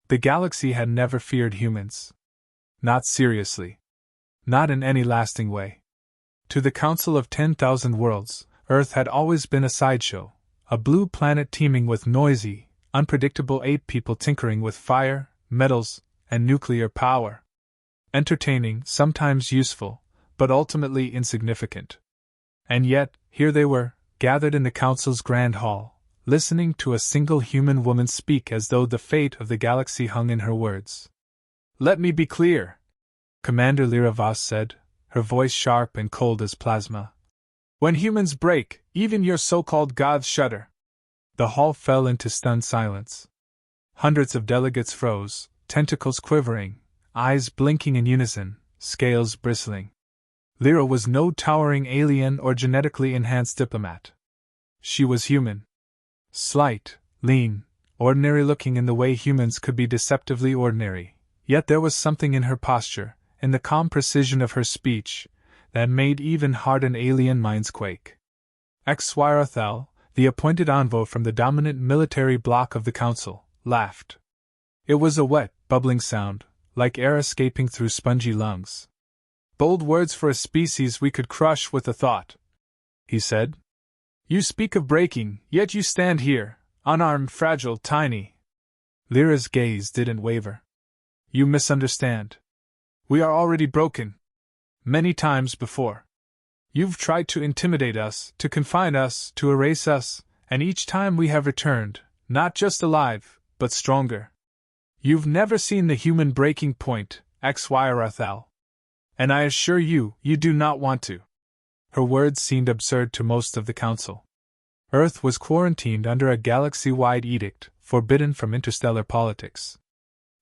The galaxy had never feared humans. Not seriously. Not in any lasting way. To the Council of 10,000 Worlds, Earth had always been a sideshow, a blue planet teeming with noisy, unpredictable ape people tinkering with fire, metals, and nuclear power. Entertaining, sometimes useful, but ultimately insignificant. And yet, here they were, gathered in the Council's grand hall, listening to a single human woman speak as though the fate of the galaxy hung in her words. "Let me be clear," Commander Lyra Voss said, her voice sharp and cold as plasma. "When humans break, even your so-called gods shudder." The hall fell into stunned silence. Hundreds of delegates froze, tentacles quivering, eyes blinking in unison, scales bristling. Lyra was no towering alien or genetically enhanced diplomat. She was human. Slight, lean, ordinary-looking in the way humans could be deceptively ordinary, yet there was something in her posture, in the calm precision of her speech, that made even hardened alien minds quake. HFY, the appointed envoy from the dominant military bloc of the Council, laughed. It was a wet, bubbling sound, like air escaping through spongy lungs. "Bold words for a species we could crush with a thought," he said. "You speak of breaking, yet you stand here, unarmed, fragile, tiny." Lyra's gaze didn't waver. "You misunderstand. We are already broken. Many times before. You've tried to intimidate us, to confine us, to erase us, and each time we have returned, not just alive, but stronger. You've never seen the human breaking point, HFY. And I assure you, you do not want to." Her words seemed absurd to most of the Council. Earth was quarantined under a galaxy-wide edict, forbidden from interstellar politics.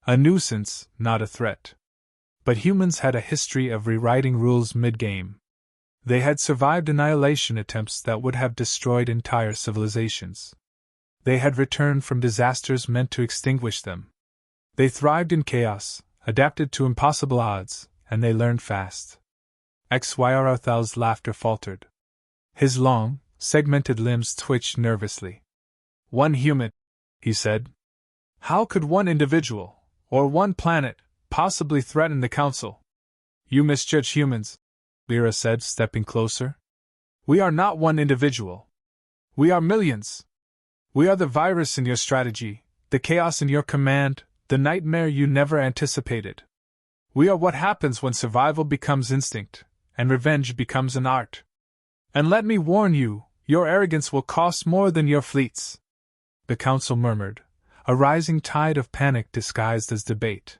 A nuisance, not a threat. But humans had a history of rewriting rules mid-game. They had survived annihilation attempts that would have destroyed entire civilizations. They had returned from disasters meant to extinguish them. They thrived in chaos, adapted to impossible odds, and they learned fast. HFY's laughter faltered. His long, segmented limbs twitched nervously. "One human," he said. "How could one individual, or one planet, possibly threaten the Council?" "You misjudge humans," Lyra said, stepping closer. "We are not one individual. We are millions. We are the virus in your strategy, the chaos in your command, the nightmare you never anticipated. We are what happens when survival becomes instinct, and revenge becomes an art. And let me warn you, your arrogance will cost more than your fleets." The Council murmured, a rising tide of panic disguised as debate.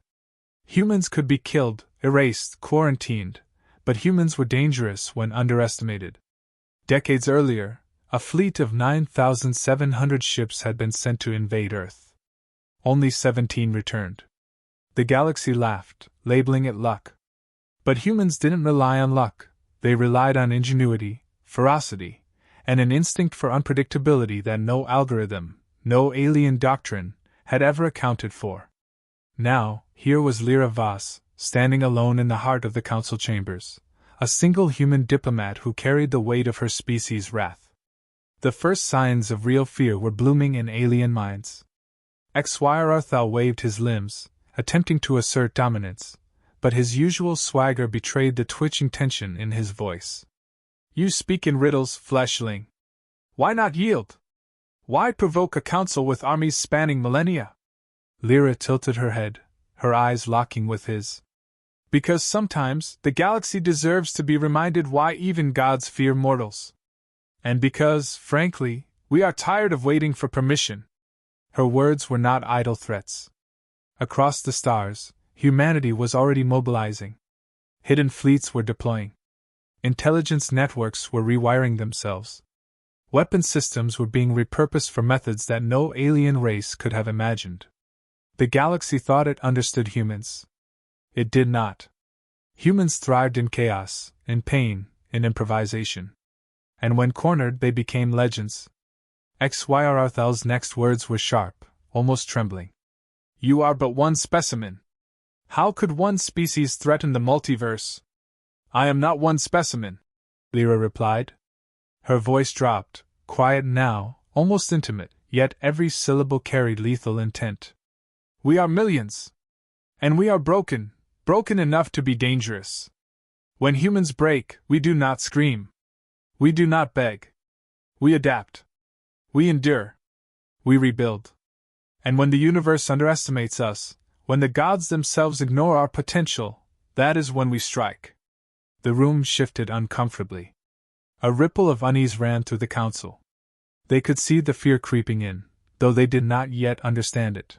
Humans could be killed, erased, quarantined, but humans were dangerous when underestimated. Decades earlier, a fleet of 9,700 ships had been sent to invade Earth. Only 17 returned. The galaxy laughed, labeling it luck. But humans didn't rely on luck, they relied on ingenuity, ferocity, and an instinct for unpredictability that no algorithm, no alien doctrine, had ever accounted for. Now, here was Lyra Voss, standing alone in the heart of the Council chambers, a single human diplomat who carried the weight of her species' wrath. The first signs of real fear were blooming in alien minds. HFY waved his limbs, attempting to assert dominance, but his usual swagger betrayed the twitching tension in his voice. "You speak in riddles, fleshling. Why not yield? Why provoke a council with armies spanning millennia?" Lyra tilted her head, her eyes locking with his. "Because sometimes the galaxy deserves to be reminded why even gods fear mortals. And because, frankly, we are tired of waiting for permission." Her words were not idle threats. Across the stars, humanity was already mobilizing. Hidden fleets were deploying. Intelligence networks were rewiring themselves. Weapon systems were being repurposed for methods that no alien race could have imagined. The galaxy thought it understood humans. It did not. Humans thrived in chaos, in pain, in improvisation. And when cornered, they became legends. HFY's next words were sharp, almost trembling. "You are but one specimen. How could one species threaten the multiverse?" "I am not one specimen," Lyra replied. Her voice dropped, quiet now, almost intimate, yet every syllable carried lethal intent. We are millions. And we are broken enough to be dangerous. When humans break, we do not scream. We do not beg. We adapt. We endure. We rebuild. And when the universe underestimates us, when the gods themselves ignore our potential, that is when we strike. The room shifted uncomfortably. A ripple of unease ran through the council. They could see the fear creeping in, though they did not yet understand it.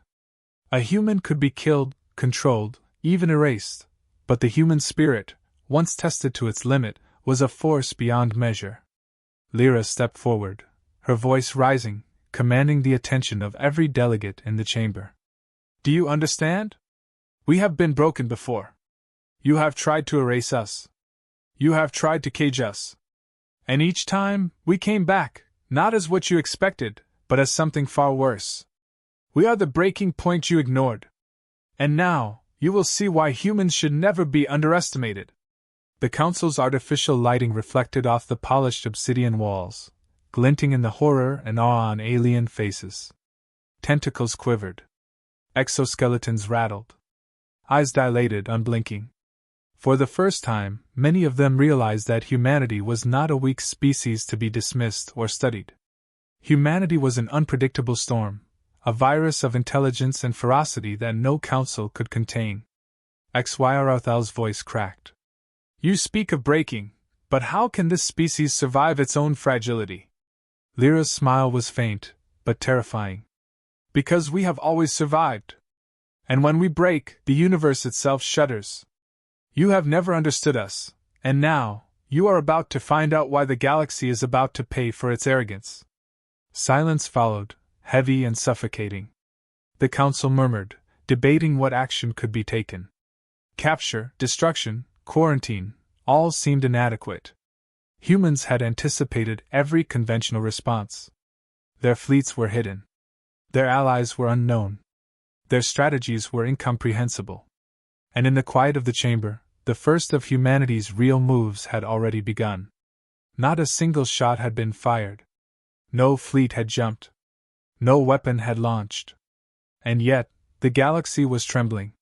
A human could be killed, controlled, even erased, but the human spirit, once tested to its limit, was a force beyond measure. Lyra stepped forward, her voice rising, commanding the attention of every delegate in the chamber. Do you understand? We have been broken before. You have tried to erase us. You have tried to cage us. And each time, we came back, not as what you expected, but as something far worse. We are the breaking point you ignored. And now, you will see why humans should never be underestimated. The council's artificial lighting reflected off the polished obsidian walls, glinting in the horror and awe on alien faces. Tentacles quivered. Exoskeletons rattled. Eyes dilated, unblinking. For the first time, many of them realized that humanity was not a weak species to be dismissed or studied. Humanity was an unpredictable storm, a virus of intelligence and ferocity that no council could contain. Xyrothal's voice cracked. You speak of breaking, but how can this species survive its own fragility? Lyra's smile was faint, but terrifying. Because we have always survived. And when we break, the universe itself shudders. You have never understood us, and now, you are about to find out why the galaxy is about to pay for its arrogance. Silence followed, heavy and suffocating. The council murmured, debating what action could be taken. Capture, destruction, quarantine, all seemed inadequate. Humans had anticipated every conventional response. Their fleets were hidden. Their allies were unknown. Their strategies were incomprehensible. And in the quiet of the chamber, the first of humanity's real moves had already begun. Not a single shot had been fired. No fleet had jumped. No weapon had launched. And yet, the galaxy was trembling.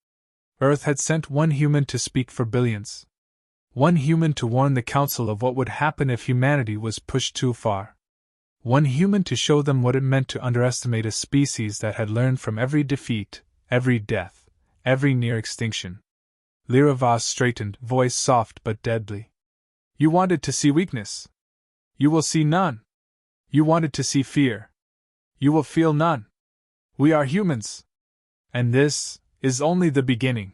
Earth had sent one human to speak for billions. One human to warn the Council of what would happen if humanity was pushed too far. One human to show them what it meant to underestimate a species that had learned from every defeat, every death, every near extinction. Lyra Voss straightened, voice soft but deadly. You wanted to see weakness. You will see none. You wanted to see fear. You will feel none. We are humans. And this is only the beginning.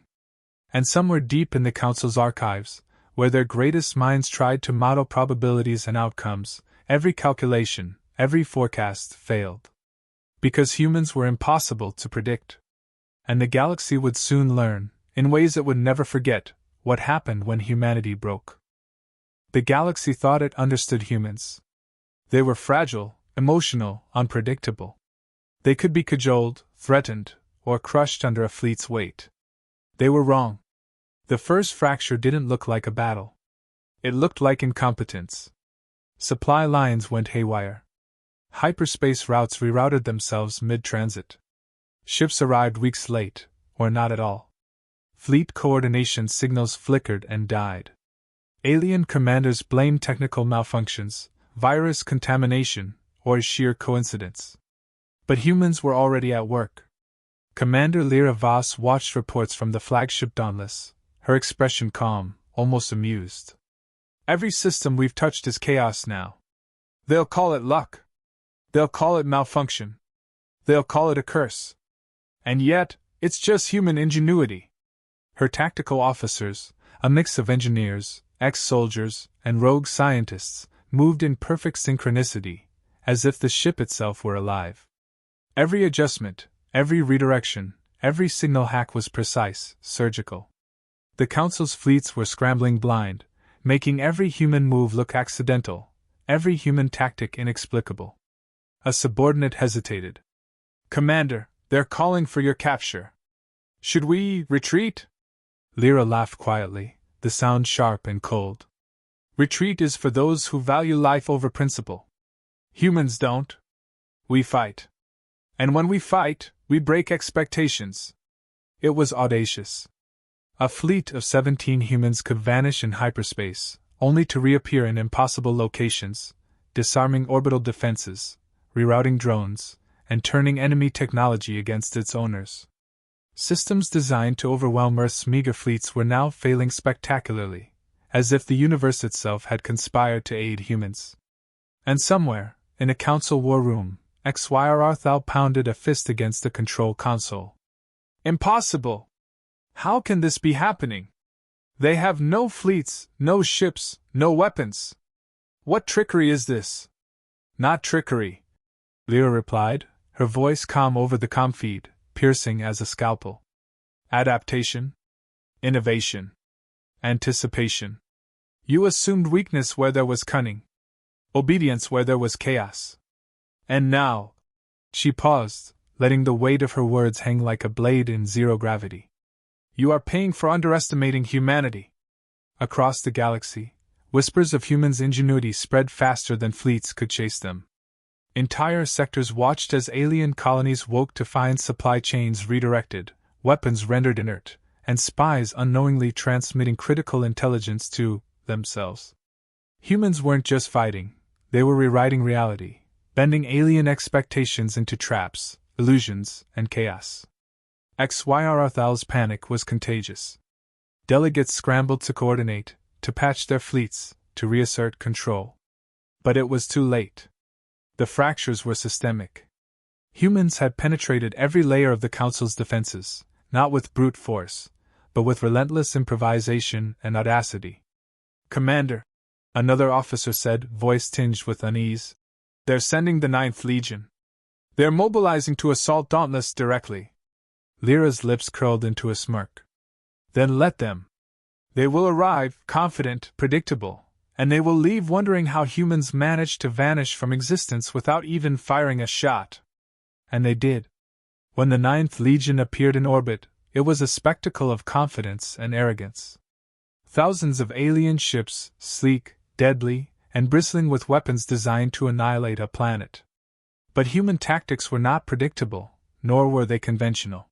And somewhere deep in the Council's archives, where their greatest minds tried to model probabilities and outcomes, every calculation, every forecast failed. Because humans were impossible to predict. And the galaxy would soon learn, in ways it would never forget, what happened when humanity broke. The galaxy thought it understood humans. They were fragile, emotional, unpredictable. They could be cajoled, threatened, or crushed under a fleet's weight. They were wrong. The first fracture didn't look like a battle. It looked like incompetence. Supply lines went haywire. Hyperspace routes rerouted themselves mid-transit. Ships arrived weeks late, or not at all. Fleet coordination signals flickered and died. Alien commanders blamed technical malfunctions, virus contamination, or sheer coincidence. But humans were already at work. Commander Lyra Voss watched reports from the flagship Dauntless, her expression calm, almost amused. Every system we've touched is chaos now. They'll call it luck. They'll call it malfunction. They'll call it a curse. And yet, it's just human ingenuity. Her tactical officers, a mix of engineers, ex-soldiers, and rogue scientists, moved in perfect synchronicity, as if the ship itself were alive. Every adjustment, every redirection, every signal hack was precise, surgical. The Council's fleets were scrambling blind, making every human move look accidental, every human tactic inexplicable. A subordinate hesitated. Commander, they're calling for your capture. Should we retreat? Lyra laughed quietly, the sound sharp and cold. Retreat is for those who value life over principle. Humans don't. We fight. And when we fight, we break expectations, It was audacious. A fleet of 17 humans could vanish in hyperspace, only to reappear in impossible locations, disarming orbital defenses, rerouting drones, and turning enemy technology against its owners. Systems designed to overwhelm Earth's meager fleets were now failing spectacularly, as if the universe itself had conspired to aid humans. And somewhere, in a council war room, HFY pounded a fist against the control console. Impossible! How can this be happening? They have no fleets, no ships, no weapons. What trickery is this? Not trickery, Lyra replied, her voice calm over the comm feed, piercing as a scalpel. Adaptation. Innovation. Anticipation. You assumed weakness where there was cunning. Obedience where there was chaos. And now. She paused, letting the weight of her words hang like a blade in zero gravity. You are paying for underestimating humanity. Across the galaxy, whispers of humans' ingenuity spread faster than fleets could chase them. Entire sectors watched as alien colonies woke to find supply chains redirected, weapons rendered inert, and spies unknowingly transmitting critical intelligence to themselves. Humans weren't just fighting, they were rewriting reality, bending alien expectations into traps, illusions, and chaos. HFY's panic was contagious. Delegates scrambled to coordinate, to patch their fleets, to reassert control. But it was too late. The fractures were systemic. Humans had penetrated every layer of the Council's defenses, not with brute force, but with relentless improvisation and audacity. Commander, another officer said, voice tinged with unease, they're sending the 9th Legion. They're mobilizing to assault Dauntless directly. Lyra's lips curled into a smirk. Then let them. They will arrive, confident, predictable, and they will leave wondering how humans managed to vanish from existence without even firing a shot. And they did. When the 9th Legion appeared in orbit, it was a spectacle of confidence and arrogance. Thousands of alien ships, sleek, deadly, and bristling with weapons designed to annihilate a planet. But human tactics were not predictable, nor were they conventional.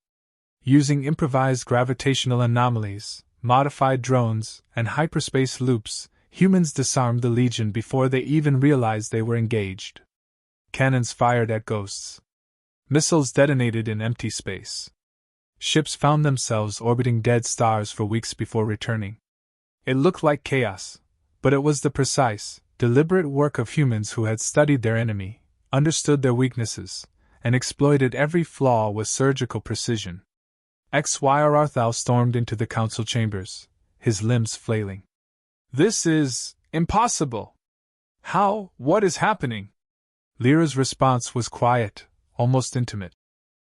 Using improvised gravitational anomalies, modified drones, and hyperspace loops, humans disarmed the Legion before they even realized they were engaged. Cannons fired at ghosts. Missiles detonated in empty space. Ships found themselves orbiting dead stars for weeks before returning. It looked like chaos, but it was the precise, deliberate work of humans who had studied their enemy, understood their weaknesses, and exploited every flaw with surgical precision. HFY stormed into the council chambers, his limbs flailing. This is impossible. How? What is happening? Lyra's response was quiet, almost intimate.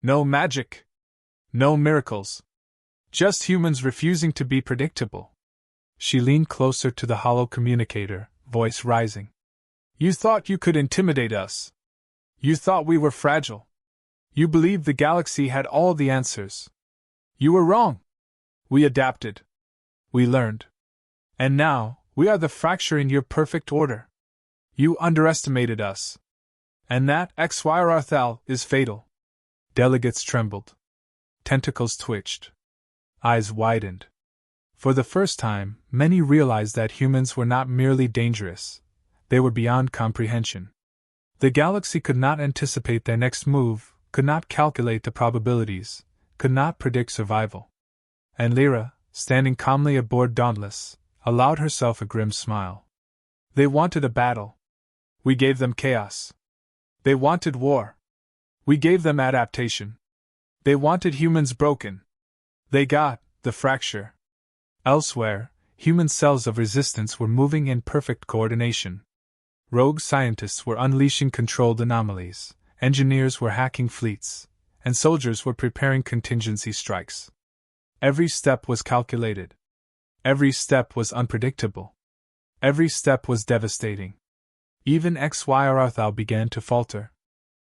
No magic. No miracles. Just humans refusing to be predictable. She leaned closer to the hollow communicator, voice rising. You thought you could intimidate us. You thought we were fragile. You believed the galaxy had all the answers. You were wrong. We adapted. We learned. And now, we are the fracture in your perfect order. You underestimated us. And that, HFY, is fatal. Delegates trembled. Tentacles twitched. Eyes widened. For the first time, many realized that humans were not merely dangerous, they were beyond comprehension. The galaxy could not anticipate their next move, could not calculate the probabilities, could not predict survival. And Lyra, standing calmly aboard Dauntless, allowed herself a grim smile. They wanted a battle. We gave them chaos. They wanted war. We gave them adaptation. They wanted humans broken. They got the fracture. Elsewhere, human cells of resistance were moving in perfect coordination. Rogue scientists were unleashing controlled anomalies, engineers were hacking fleets, and soldiers were preparing contingency strikes. Every step was calculated. Every step was unpredictable. Every step was devastating. Even HFY began to falter.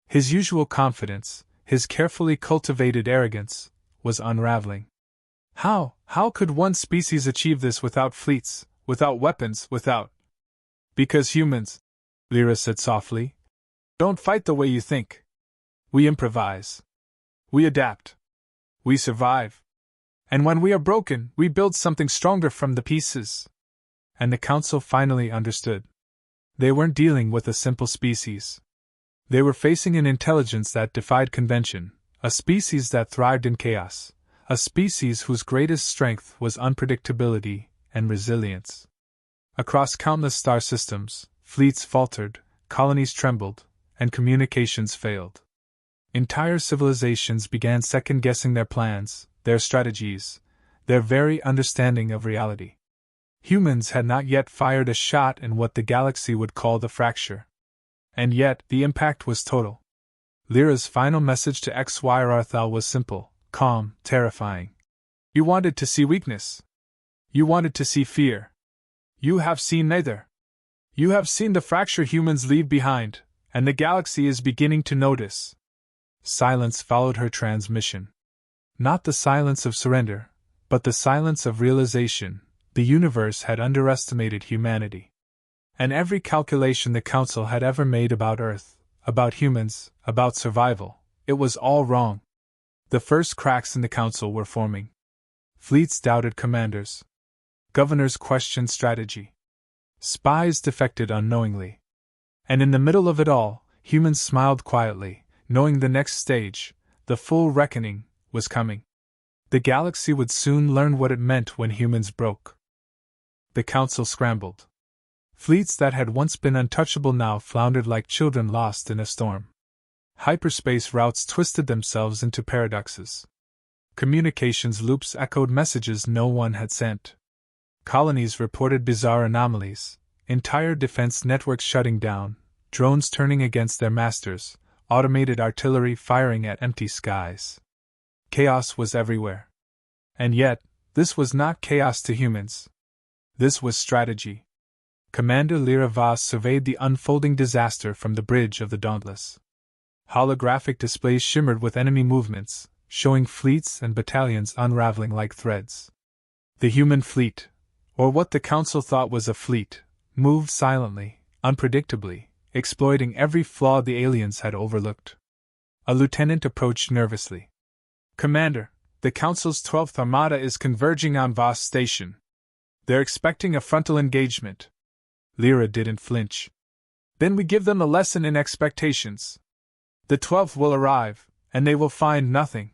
His usual confidence, his carefully cultivated arrogance, was unraveling. How could one species achieve this without fleets, without weapons, without... Because humans, Lyra said softly, don't fight the way you think. We improvise. We adapt. We survive. And when we are broken, we build something stronger from the pieces. And the Council finally understood. They weren't dealing with a simple species. They were facing an intelligence that defied convention, a species that thrived in chaos, a species whose greatest strength was unpredictability and resilience. Across countless star systems, fleets faltered, colonies trembled, and communications failed. Entire civilizations began second-guessing their plans, their strategies, their very understanding of reality. Humans had not yet fired a shot in what the galaxy would call the fracture. And yet, the impact was total. Lyra's final message to HFY Arthal was simple, calm, terrifying. You wanted to see weakness. You wanted to see fear. You have seen neither. You have seen the fracture humans leave behind, and the galaxy is beginning to notice. Silence followed her transmission. Not the silence of surrender, but the silence of realization. The universe had underestimated humanity. And every calculation the Council had ever made about Earth, about humans, about survival, it was all wrong. The first cracks in the Council were forming. Fleets doubted commanders. Governors questioned strategy. Spies defected unknowingly. And in the middle of it all, humans smiled quietly, knowing the next stage, the full reckoning, was coming. The galaxy would soon learn what it meant when humans broke. The Council scrambled. Fleets that had once been untouchable now floundered like children lost in a storm. Hyperspace routes twisted themselves into paradoxes. Communications loops echoed messages no one had sent. Colonies reported bizarre anomalies, entire defense networks shutting down, drones turning against their masters, automated artillery firing at empty skies. Chaos was everywhere. And yet, this was not chaos to humans. This was strategy. Commander Lyra Voss surveyed the unfolding disaster from the bridge of the Dauntless. Holographic displays shimmered with enemy movements, showing fleets and battalions unraveling like threads. The human fleet, or what the Council thought was a fleet, moved silently, unpredictably, exploiting every flaw the aliens had overlooked. A lieutenant approached nervously. Commander, the Council's 12th Armada is converging on Voss Station. They're expecting a frontal engagement. Lyra didn't flinch. Then we give them a lesson in expectations. The 12th will arrive, and they will find nothing.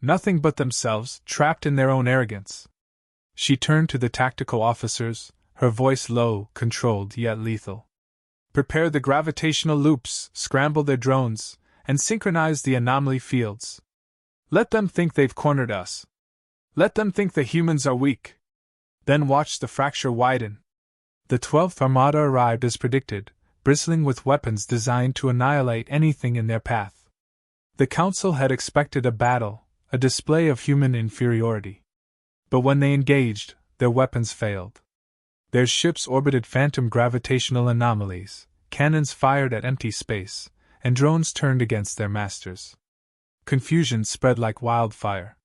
Nothing but themselves, trapped in their own arrogance. She turned to the tactical officers, her voice low, controlled yet lethal. Prepare the gravitational loops, scramble their drones, and synchronize the anomaly fields. Let them think they've cornered us. Let them think the humans are weak. Then watch the fracture widen. The 12th Armada arrived as predicted, bristling with weapons designed to annihilate anything in their path. The Council had expected a battle, a display of human inferiority. But when they engaged, their weapons failed. Their ships orbited phantom gravitational anomalies, cannons fired at empty space, and drones turned against their masters. Confusion spread like wildfire.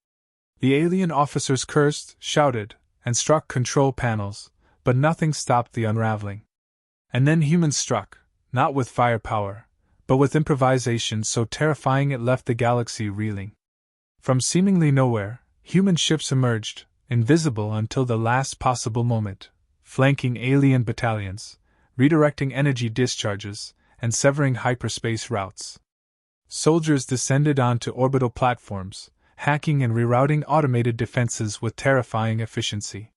The alien officers cursed, shouted, and struck control panels, but nothing stopped the unraveling. And then humans struck, not with firepower, but with improvisation so terrifying it left the galaxy reeling. From seemingly nowhere, human ships emerged, invisible until the last possible moment, flanking alien battalions, redirecting energy discharges, and severing hyperspace routes. Soldiers descended onto orbital platforms, hacking and rerouting automated defenses with terrifying efficiency.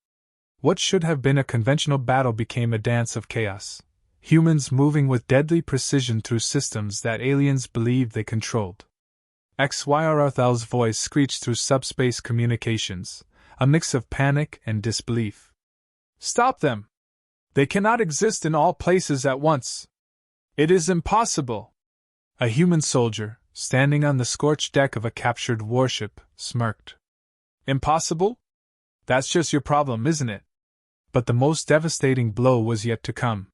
What should have been a conventional battle became a dance of chaos, humans moving with deadly precision through systems that aliens believed they controlled. HFY Arthal's voice screeched through subspace communications, a mix of panic and disbelief. Stop them! They cannot exist in all places at once. It is impossible! A human soldier, standing on the scorched deck of a captured warship, smirked. Impossible? That's just your problem, isn't it? But the most devastating blow was yet to come.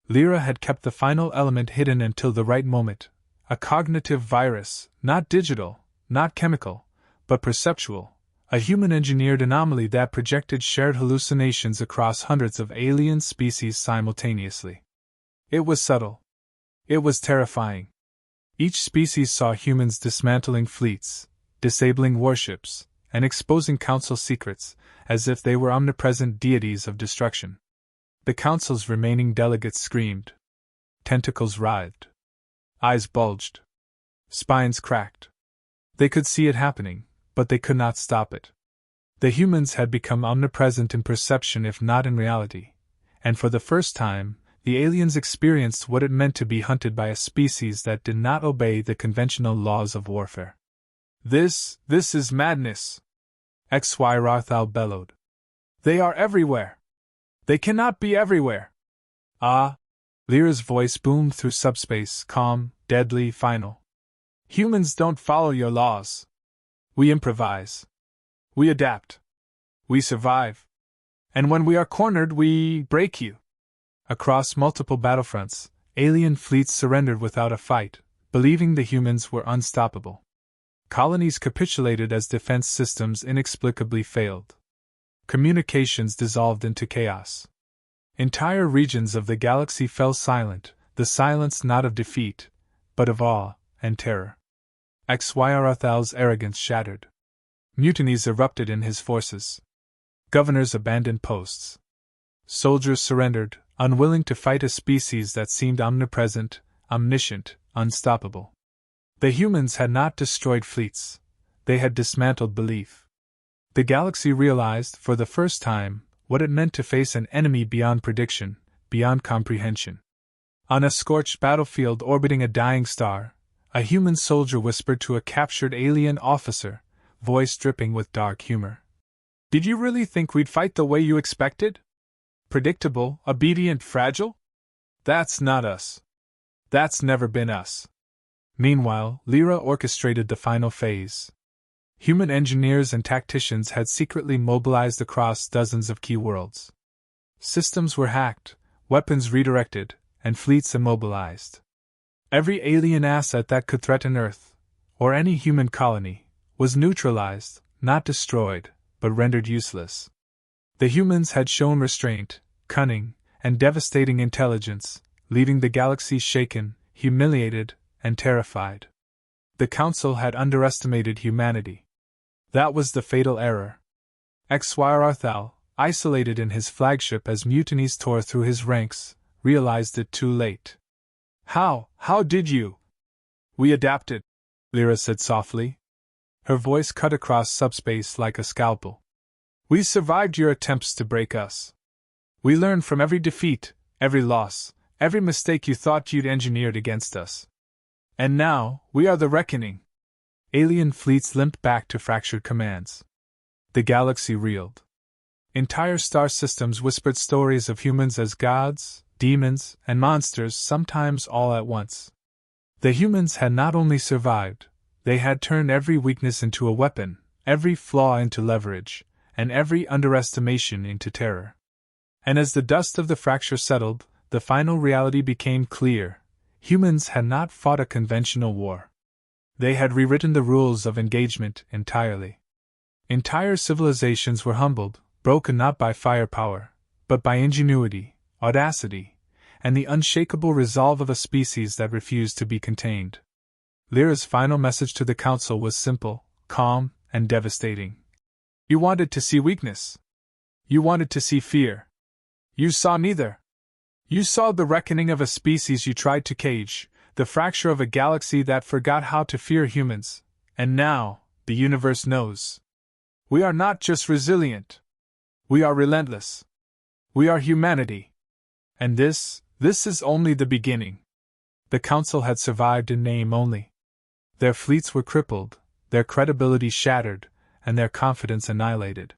Lyra had kept the final element hidden until the right moment, a cognitive virus, not digital, not chemical, but perceptual, a human-engineered anomaly that projected shared hallucinations across hundreds of alien species simultaneously. It was subtle. It was terrifying. Each species saw humans dismantling fleets, disabling warships, and exposing Council secrets, as if they were omnipresent deities of destruction. The Council's remaining delegates screamed. Tentacles writhed. Eyes bulged. Spines cracked. They could see it happening, but they could not stop it. The humans had become omnipresent in perception if not in reality, and for the first time, the aliens experienced what it meant to be hunted by a species that did not obey the conventional laws of warfare. This is madness, HFY Rathal bellowed. They are everywhere. They cannot be everywhere. Ah, Lyra's voice boomed through subspace, calm, deadly, final. Humans don't follow your laws. We improvise. We adapt. We survive. And when we are cornered, we break you. Across multiple battlefronts, alien fleets surrendered without a fight, believing the humans were unstoppable. Colonies capitulated as defense systems inexplicably failed. Communications dissolved into chaos. Entire regions of the galaxy fell silent, the silence not of defeat, but of awe and terror. Xyrathal's arrogance shattered. Mutinies erupted in his forces. Governors abandoned posts. Soldiers surrendered, unwilling to fight a species that seemed omnipresent, omniscient, unstoppable. The humans had not destroyed fleets. They had dismantled belief. The galaxy realized, for the first time, what it meant to face an enemy beyond prediction, beyond comprehension. On a scorched battlefield orbiting a dying star, a human soldier whispered to a captured alien officer, voice dripping with dark humor. Did you really think we'd fight the way you expected? Predictable, obedient, fragile? That's not us. That's never been us. Meanwhile, Lyra orchestrated the final phase. Human engineers and tacticians had secretly mobilized across dozens of key worlds. Systems were hacked, weapons redirected, and fleets immobilized. Every alien asset that could threaten Earth, or any human colony, was neutralized, not destroyed, but rendered useless. The humans had shown restraint, cunning, and devastating intelligence, leaving the galaxy shaken, humiliated, and terrified. The Council had underestimated humanity. That was the fatal error. Xyrathal, isolated in his flagship as mutinies tore through his ranks, realized it too late. How did you? We adapted, Lyra said softly. Her voice cut across subspace like a scalpel. We survived your attempts to break us. We learned from every defeat, every loss, every mistake you thought you'd engineered against us. And now, we are the reckoning. Alien fleets limped back to fractured commands. The galaxy reeled. Entire star systems whispered stories of humans as gods, demons, and monsters, sometimes all at once. The humans had not only survived, they had turned every weakness into a weapon, every flaw into leverage, and every underestimation into terror. And as the dust of the fracture settled, the final reality became clear. Humans had not fought a conventional war. They had rewritten the rules of engagement entirely. Entire civilizations were humbled, broken not by firepower, but by ingenuity, audacity, and the unshakable resolve of a species that refused to be contained. Lyra's final message to the Council was simple, calm, and devastating. You wanted to see weakness. You wanted to see fear. You saw neither. You saw the reckoning of a species you tried to cage, the fracture of a galaxy that forgot how to fear humans, and now, the universe knows. We are not just resilient. We are relentless. We are humanity. And this is only the beginning. The Council had survived in name only. Their fleets were crippled, their credibility shattered, and their confidence annihilated.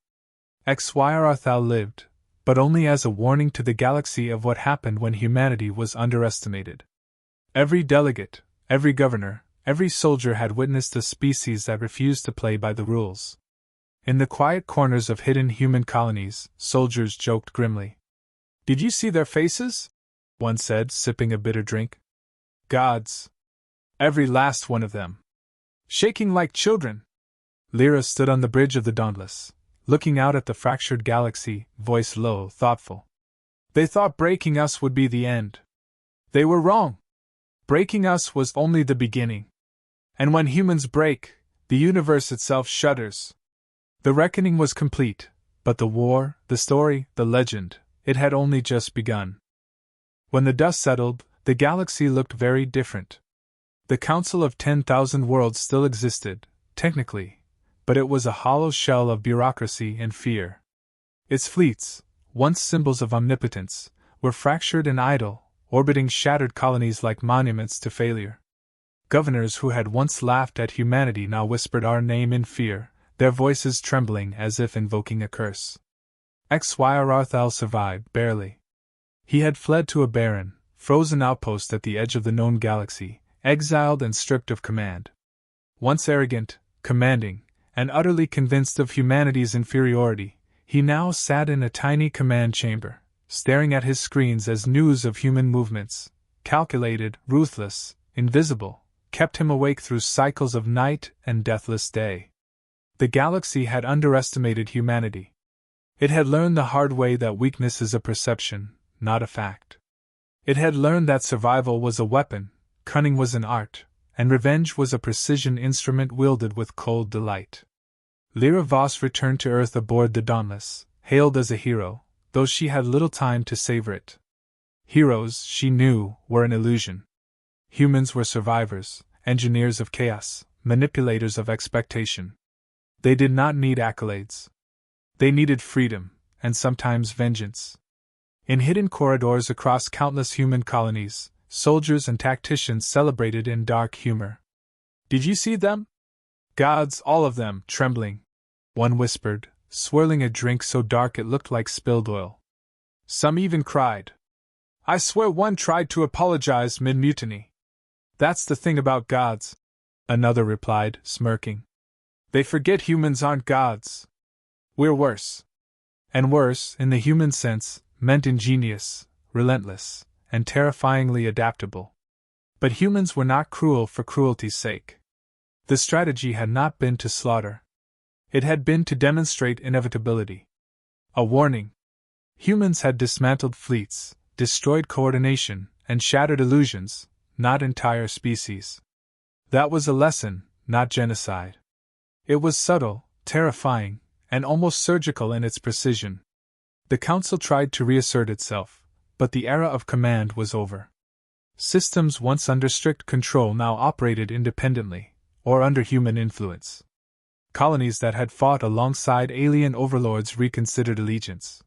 Xyrathal lived, but only as a warning to the galaxy of what happened when humanity was underestimated. Every delegate, every governor, every soldier had witnessed a species that refused to play by the rules. In the quiet corners of hidden human colonies, soldiers joked grimly. Did you see their faces? One said, sipping a bitter drink. Gods. Every last one of them. Shaking like children. Lyra stood on the bridge of the Dauntless, looking out at the fractured galaxy, voice low, thoughtful. They thought breaking us would be the end. They were wrong. Breaking us was only the beginning. And when humans break, the universe itself shudders. The reckoning was complete, but the war, the story, the legend, it had only just begun. When the dust settled, the galaxy looked very different. The Council of 10,000 Worlds still existed, technically, but it was a hollow shell of bureaucracy and fear. Its fleets, once symbols of omnipotence, were fractured and idle, orbiting shattered colonies like monuments to failure. Governors who had once laughed at humanity now whispered our name in fear, their voices trembling as if invoking a curse. HFY survived, barely. He had fled to a barren, frozen outpost at the edge of the known galaxy, exiled and stripped of command. Once arrogant, commanding, and utterly convinced of humanity's inferiority, he now sat in a tiny command chamber, staring at his screens as news of human movements, calculated, ruthless, invisible, kept him awake through cycles of night and deathless day. The galaxy had underestimated humanity. It had learned the hard way that weakness is a perception, not a fact. It had learned that survival was a weapon, cunning was an art, and revenge was a precision instrument wielded with cold delight. Lyra Voss returned to Earth aboard the Dauntless, hailed as a hero, though she had little time to savor it. Heroes, she knew, were an illusion. Humans were survivors, engineers of chaos, manipulators of expectation. They did not need accolades. They needed freedom, and sometimes vengeance. In hidden corridors across countless human colonies, soldiers and tacticians celebrated in dark humor. "Did you see them? Gods, all of them, trembling," one whispered, swirling a drink so dark it looked like spilled oil. Some even cried. "I swear one tried to apologize mid-mutiny." "That's the thing about gods," another replied, smirking. "They forget humans aren't gods. We're worse." And worse, in the human sense, meant ingenious, relentless, and terrifyingly adaptable. But humans were not cruel for cruelty's sake. The strategy had not been to slaughter. It had been to demonstrate inevitability. A warning. Humans had dismantled fleets, destroyed coordination, and shattered illusions, not entire species. That was a lesson, not genocide. It was subtle, terrifying, and almost surgical in its precision. The Council tried to reassert itself, but the era of command was over. Systems once under strict control now operated independently, or under human influence. Colonies that had fought alongside alien overlords reconsidered allegiance.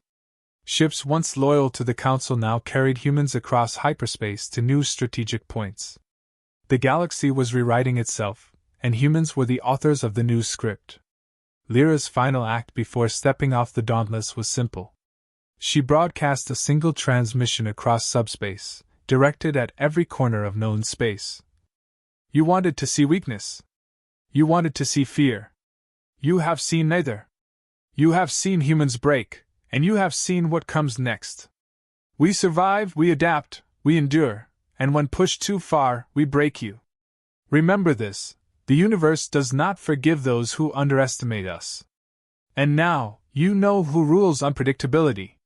Ships once loyal to the Council now carried humans across hyperspace to new strategic points. The galaxy was rewriting itself, and humans were the authors of the new script. Lyra's final act before stepping off the Dauntless was simple. She broadcast a single transmission across subspace, directed at every corner of known space. "You wanted to see weakness. You wanted to see fear. You have seen neither. You have seen humans break, and you have seen what comes next. We survive, we adapt, we endure, and when pushed too far, we break you. Remember this, the universe does not forgive those who underestimate us. And now, you know who rules unpredictability."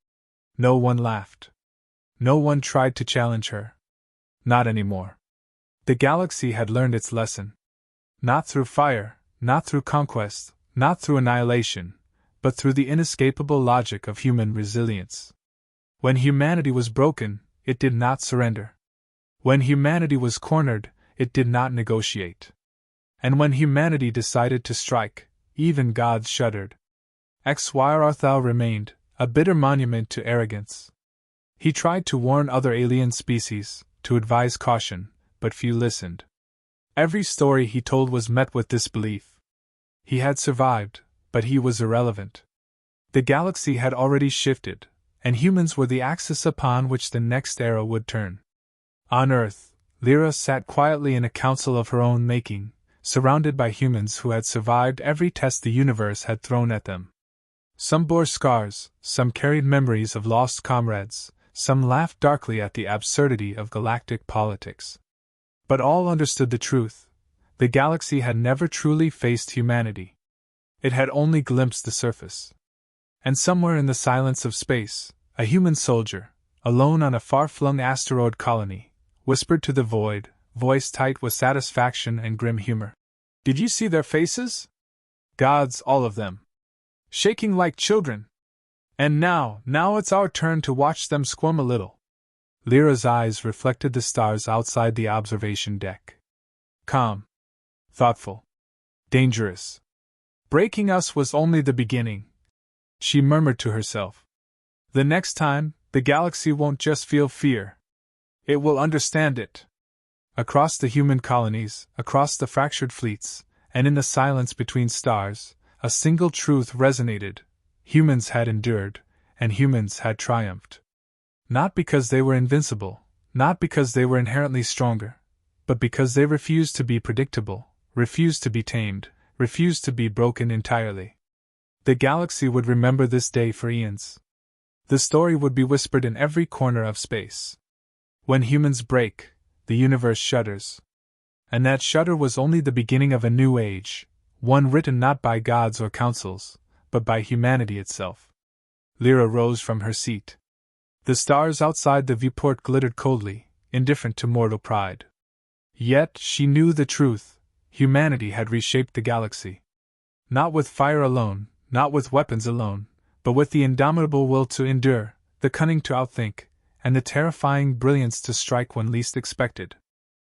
No one laughed. No one tried to challenge her. Not anymore. The galaxy had learned its lesson. Not through fire, not through conquest, not through annihilation, but through the inescapable logic of human resilience. When humanity was broken, it did not surrender. When humanity was cornered, it did not negotiate. And when humanity decided to strike, even gods shuddered. HFY remained, a bitter monument to arrogance. He tried to warn other alien species, to advise caution, but few listened. Every story he told was met with disbelief. He had survived, but he was irrelevant. The galaxy had already shifted, and humans were the axis upon which the next era would turn. On Earth, Lyra sat quietly in a council of her own making, surrounded by humans who had survived every test the universe had thrown at them. Some bore scars, some carried memories of lost comrades, some laughed darkly at the absurdity of galactic politics. But all understood the truth. The galaxy had never truly faced humanity. It had only glimpsed the surface. And somewhere in the silence of space, a human soldier, alone on a far-flung asteroid colony, whispered to the void, voice tight with satisfaction and grim humor. "Did you see their faces? Gods, all of them. shaking like children. And now it's our turn to watch them squirm a little. Lyra's eyes reflected the stars outside the observation deck. Calm. Thoughtful. Dangerous. Breaking us was only the beginning, she murmured to herself. The next time, the galaxy won't just feel fear. It will understand it. Across the human colonies, across the fractured fleets, and in the silence between stars, a single truth resonated. Humans had endured, and humans had triumphed. Not because they were invincible, not because they were inherently stronger, but because they refused to be predictable, refused to be tamed, refused to be broken entirely. The galaxy would remember this day for eons. The story would be whispered in every corner of space. When humans break, the universe shudders. And that shudder was only the beginning of a new age, one written not by gods or councils, but by humanity itself. Lyra rose from her seat. The stars outside the viewport glittered coldly, indifferent to mortal pride. Yet she knew the truth: humanity had reshaped the galaxy. Not with fire alone, not with weapons alone, but with the indomitable will to endure, the cunning to outthink, and the terrifying brilliance to strike when least expected.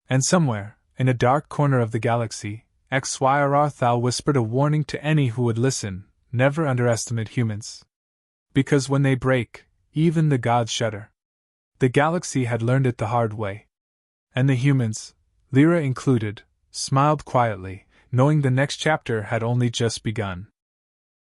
And somewhere, in a dark corner of the galaxy, HFY Thal whispered a warning to any who would listen: never underestimate humans. Because when they break, even the gods shudder. The galaxy had learned it the hard way. And the humans, Lyra included, smiled quietly, knowing the next chapter had only just begun.